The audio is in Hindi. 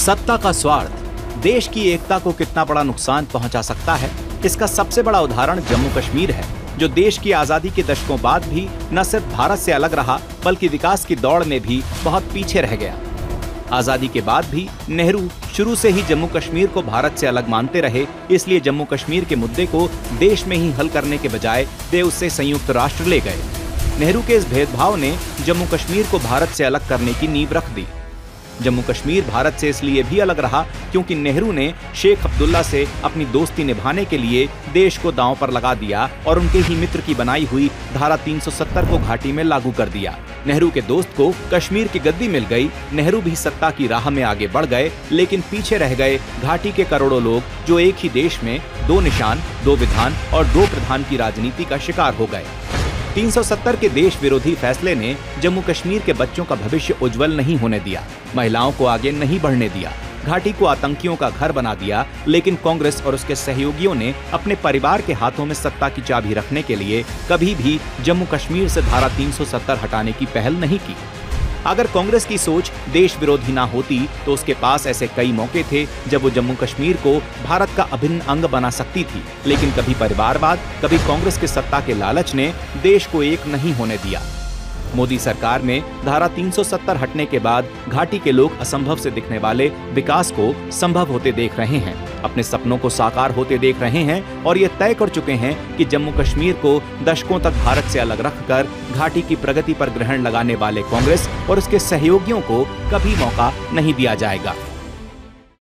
सत्ता का स्वार्थ देश की एकता को कितना बड़ा नुकसान पहुंचा सकता है, इसका सबसे बड़ा उदाहरण जम्मू कश्मीर है, जो देश की आजादी के दशकों बाद भी न सिर्फ भारत से अलग रहा बल्कि विकास की दौड़ में भी बहुत पीछे रह गया। आजादी के बाद भी नेहरू शुरू से ही जम्मू कश्मीर को भारत से अलग मानते रहे, इसलिए जम्मू कश्मीर के मुद्दे को देश में ही हल करने के बजाय वे उससे संयुक्त राष्ट्र ले गए। नेहरू के इस भेदभाव ने जम्मू कश्मीर को भारत से अलग करने की नींव रख दी। जम्मू कश्मीर भारत से इसलिए भी अलग रहा क्योंकि नेहरू ने शेख अब्दुल्ला से अपनी दोस्ती निभाने के लिए देश को दांव पर लगा दिया और उनके ही मित्र की बनाई हुई धारा 370 को घाटी में लागू कर दिया। नेहरू के दोस्त को कश्मीर की गद्दी मिल गई, नेहरू भी सत्ता की राह में आगे बढ़ गए, लेकिन पीछे रह गए घाटी के करोड़ों लोग, जो एक ही देश में दो निशान, दो विधान और दो प्रधान की राजनीति का शिकार हो गए। 370 के देश विरोधी फैसले ने जम्मू कश्मीर के बच्चों का भविष्य उज्जवल नहीं होने दिया, महिलाओं को आगे नहीं बढ़ने दिया, घाटी को आतंकियों का घर बना दिया। लेकिन कांग्रेस और उसके सहयोगियों ने अपने परिवार के हाथों में सत्ता की चाबी रखने के लिए कभी भी जम्मू कश्मीर से धारा 370 हटाने की पहल नहीं की। अगर कांग्रेस की सोच देश विरोधी ना होती तो उसके पास ऐसे कई मौके थे जब वो जम्मू कश्मीर को भारत का अभिन्न अंग बना सकती थी, लेकिन कभी परिवारवाद, कभी कांग्रेस के सत्ता के लालच ने देश को एक नहीं होने दिया। मोदी सरकार में धारा 370 हटने के बाद घाटी के लोग असंभव से दिखने वाले विकास को संभव होते देख रहे हैं, अपने सपनों को साकार होते देख रहे हैं और ये तय कर चुके हैं कि जम्मू कश्मीर को दशकों तक भारत से अलग रखकर घाटी की प्रगति पर ग्रहण लगाने वाले कांग्रेस और उसके सहयोगियों को कभी मौका नहीं दिया जाएगा।